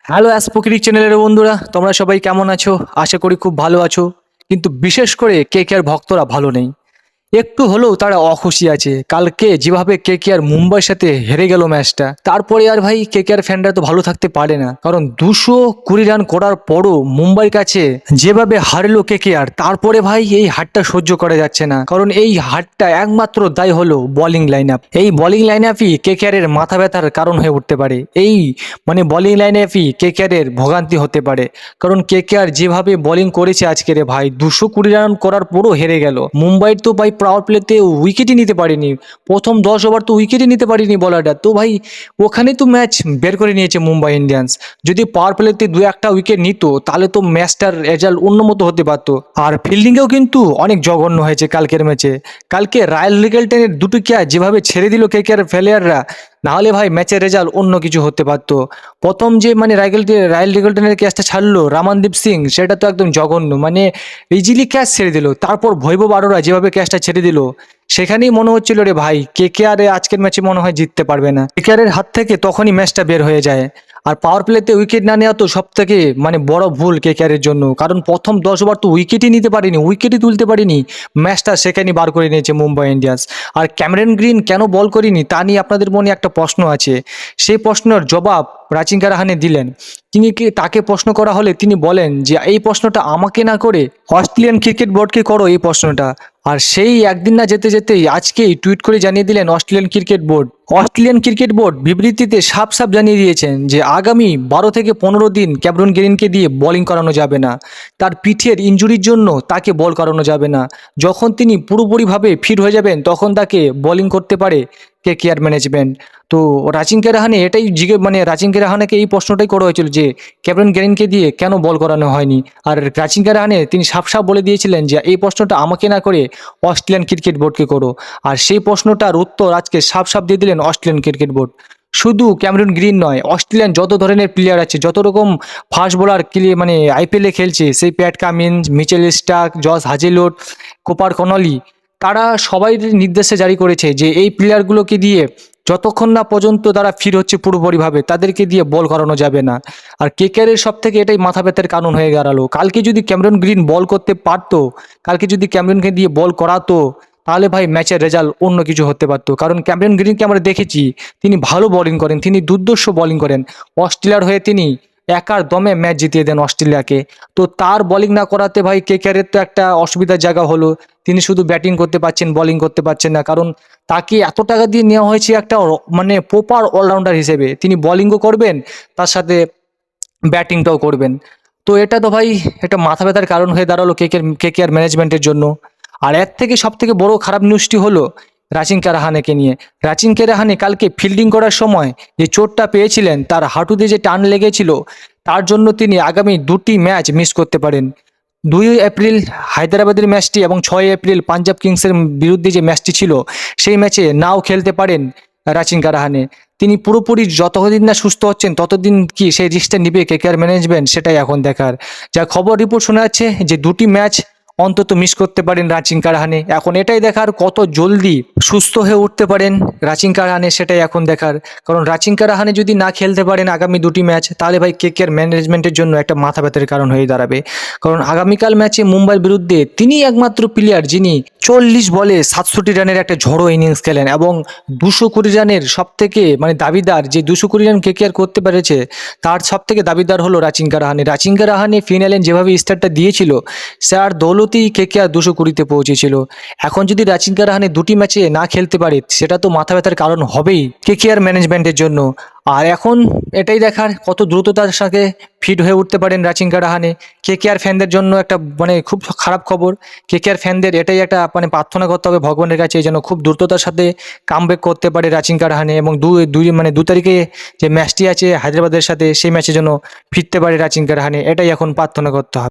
Hello অ্যাসপোক্রিক চ্যানেলের বন্ধুরা, তোমরা সবাই কেমন আছো? আশা করি খুব ভালো আছো। কিন্তু বিশেষ করে কেকেআর ভক্তরা ভালো নেই। একটু হলেও তারা অখুশি আছে। কালকে যেভাবে কেকেআর মুম্বাইয়ের সাথে হেরে গেল ম্যাচটা, তারপরে আর ভাই কেকেআর ফ্যানরা তো ভালো থাকতে পারে না। কারণ 220 রান করার পরও মুম্বাইয়ের কাছে যেভাবে হারলো কেকেআর, তারপরে ভাই এই হারটা সহ্য করা যাচ্ছে না। কারণ এই হারটা একমাত্র দায়ী হলো বোলিং লাইন আপ। এই বোলিং লাইন আপই কেকেআর এর মাথা ব্যথার কারণ হয়ে উঠতে পারে। এই বোলিং লাইন আপই কেকেআর এর ভোগান্তি হতে পারে। কারণ কেকেআর যেভাবে বোলিং করেছে আজকে রে ভাই, 220 রান করার পরও হেরে গেল। মুম্বাইয়ের তো ভাই পাওয়ার প্লেতে উইকেটই নিতে পারেনি। প্রথম 10 ওভার তো উইকেটই নিতে পারেনি বলারটা। তো ভাই ওখানে তো ম্যাচ বের করে নিয়েছে মুম্বাই ইন্ডিয়ান্স। যদি পাওয়ার প্লেতে 2-1টা উইকেট নিত তাহলে তো ম্যাচটার রেজাল্ট অন্য মতো হতে পারতো। আর ফিল্ডিংয়েও কিন্তু অনেক জঘন্য হয়েছে কালকের ম্যাচে। কালকে রায়াল রিগেলটনের দুটো ক্যাচ যেভাবে ছেড়ে দিল কেকেআর প্লেয়াররা, নাহলে ভাই ম্যাচের রেজাল্ট অন্য কিছু হতে পারতো। প্রথম যে রায়াল রিগেলটনের ক্যাচটা ছাড়লো রামানদীপ সিং, সেটা তো একদম জঘন্য, ইজিলি ক্যাচ ছেড়ে দিল। তারপর বৈভব আরোরা যেভাবে ক্যাচটা ছেড়ে দিল, সেখানেই মনে হচ্ছিল রে ভাই কেকেআর আজকের ম্যাচে মনে হয় জিততে পারবে না। কেকেআর এর হাত থেকে তখনই ম্যাচটা বের হয়ে যায়। আর পাওয়ার প্লেতে উইকেট না নেওয়া তো সব থেকে বড় ভুল কেকেআর এর জন্য। কারণ প্রথম 10 ওভার তো উইকেটই নিতে পারিনি, উইকেটই তুলতে পারিনি। ম্যাচটা সেখানেই বার করে নিয়েছে মুম্বাই ইন্ডিয়ান্স। আর ক্যামেরন গ্রিন কেন বল করিনি তা নিয়ে আপনাদের মনে একটা প্রশ্ন আছে। সেই প্রশ্নের জবাব রাচিঙ্কা রাহানে দিলেন। তাকে প্রশ্ন করা হলে তিনি বলেন যে এই প্রশ্নটা আমাকে না করে অস্ট্রেলিয়ান ক্রিকেট বোর্ডকে করো এই প্রশ্নটা। আর সেই একদিন না যেতে যেতেই আজকেই টুইট করে জানিয়ে দিলেন অস্ট্রেলিয়ান ক্রিকেট বোর্ড বিবৃতিতে সাফ সাফ জানিয়ে দিয়েছেন যে আগামী 12 থেকে 15 দিন ক্যামেরন গ্রিনকে দিয়ে বোলিং করানো যাবে না। তার পিঠের ইনজুরির জন্য তাকে বল করানো যাবে না। যখন তিনি পুরোপুরিভাবে ফিট হয়ে যাবেন তখন তাকে বোলিং করতে পারে কেকেআর ম্যানেজমেন্ট। তো রাচিঙ্কা রাহানে এটাই রাচিঙ্কা রাহানেকে এই প্রশ্নটাই করা হয়েছিল যে ক্যামেরন গ্রিনকে দিয়ে কেন বল করানো হয়নি। আর রাচিঙ্কা রাহানে তিনি সাফ সাফ বলে দিয়েছিলেন যে এই প্রশ্নটা আমাকে না করে অস্ট্রেলিয়ান ক্রিকেট বোর্ডকে করো। আর সেই প্রশ্নটার উত্তর আজকে সাফ সাফ দিয়ে দিলেন অস্ট্রেলিয়ান ক্রিকেট বোর্ড। শুধু ক্যামেরন গ্রিন নয়, অস্ট্রেলিয়ান যত ধরনের প্লেয়ার আছে, যত রকম ফাস্ট বোলার আইপিএলে খেলছে, সেই Pat Cummins, Mitchell Starc, Josh Hazlewood, Cooper Connolly, তারা সবাই নির্দেশে জারি করেছে যে এই প্লেয়ারগুলোকে দিয়ে যতক্ষণ না পর্যন্ত তারা ফিট হচ্ছে পুরোপুরিভাবে, তাদেরকে দিয়ে বল করানো যাবে না। আর কেকেআরের সব থেকে এটাই মাথা ব্যথার কারণ হয়ে দাঁড়ালো। কালকে যদি ক্যামেরন গ্রিন বল করতে পারতো, কালকে যদি ক্যামেরনকে দিয়ে বল করাতো, তাহলে ভাই ম্যাচের রেজাল্ট অন্য কিছু হতে পারতো। কারণ ক্যামেরন গ্রিনকে আমরা দেখেছি, তিনি ভালো বোলিং করেন, তিনি দুর্ধর্ষ বোলিং করেন। অস্ট্রেলিয়ার হয়ে তিনি একার দমে ম্যাচ জিতিয়ে দেন অস্ট্রেলিয়াকে। তো তার বোলিং না করাতে ভাই কেকেআরের তো একটা অসুবিধার জায়গা হলো। তিনি শুধু ব্যাটিং করতে পারছেন, বোলিং করতে পারছেন না। কারণ তাকে এত টাকা দিয়ে নেওয়া হয়েছে একটা প্রপার অলরাউন্ডার হিসেবে। তিনি বোলিংও করবেন, তার সাথে ব্যাটিংটাও করবেন। তো এটা তো ভাই একটা মাথা ব্যথার কারণ হয়ে দাঁড়ালো কেকেআর ম্যানেজমেন্টের জন্য। আর এর থেকে সব থেকে বড় খারাপ নিউজটি হলো রাচিঙ্কা রাহানেকে নিয়ে। রাচিঙ্কা রাহানে কালকে ফিল্ডিং করার সময় যে চোটটা পেয়েছিলেন, তার হাঁটুতে যে টান লেগেছিল, তার জন্য তিনি আগামী 2টি ম্যাচ মিস করতে পারেন। 2 এপ্রিল হায়দ্রাবাদের ম্যাচটি এবং 6 এপ্রিল পাঞ্জাব কিংসের বিরুদ্ধে যে ম্যাচটি ছিল, সেই ম্যাচে নাও খেলতে পারেন রাচিঙ্কা রাহানে। তিনি পুরোপুরি যতদিন না সুস্থ হচ্ছেন ততদিন কি সেই রিস্কটা নিবে কেকেআর ম্যানেজমেন্ট, সেটাই এখন দেখার। যা খবর রিপোর্ট শোনা যাচ্ছে যে 2টি ম্যাচ অন্তত মিস করতে পারেন রাচিঙ্কা রাহানে। এখন এটাই দেখার কত জলদি সুস্থ হয়ে উঠতে পারেন রাচিঙ্কা রাহানে, সেটাই এখন দেখার। কারণ রাচিঙ্কা রাহানে যদি না খেলতে পারেন আগামী 2টি ম্যাচ, তাহলে ভাই কেকেআর ম্যানেজমেন্টের জন্য একটা মাথা ব্যথার কারণ হয়ে দাঁড়াবে। কারণ আগামীকাল ম্যাচে মুম্বাইয়ের বিরুদ্ধে তিনি একমাত্র প্লেয়ার যিনি 40 বলে 67 রানের একটা ঝড়ো ইনিংস খেলেন, এবং 220 রানের সব থেকে দাবিদার, যে 220 রান কেকেআর করতে পেরেছে তার সব থেকে দাবিদার হলো রাচিঙ্কা রাহানে। রাচিঙ্কা রাহানে ফিনালে যেভাবে স্টার্টটা দিয়েছিল, স্যার দৌলতেই কেকেআর 220-তে পৌঁছেছিল। এখন যদি রাচিঙ্কা রাহানে 2টি ম্যাচে না খেলতে পারে, সেটা তো মাথা ব্যথার কারণ হবেই কেকেআর ম্যানেজমেন্টের জন্য। আর এখন এটাই দেখার কত দ্রুততার সাথে ফিট হয়ে উঠতে পারেন রাচিঙ্কা রাহানে। কেকেআর ফ্যানদের জন্য একটা খুব খারাপ খবর। কেকেআর ফ্যানদের এটাই একটা প্রার্থনা করতে হবে ভগবানের কাছে, যেন খুব দ্রুততার সাথে কামব্যাক করতে পারে রাচিঙ্কা রাহানে, এবং 2 তারিখে যে ম্যাচটি আছে হায়দ্রাবাদের সাথে, সেই ম্যাচে যেন ফিরতে পারে রাচিঙ্কা রাহানে। এটাই এখন প্রার্থনা করতে হবে।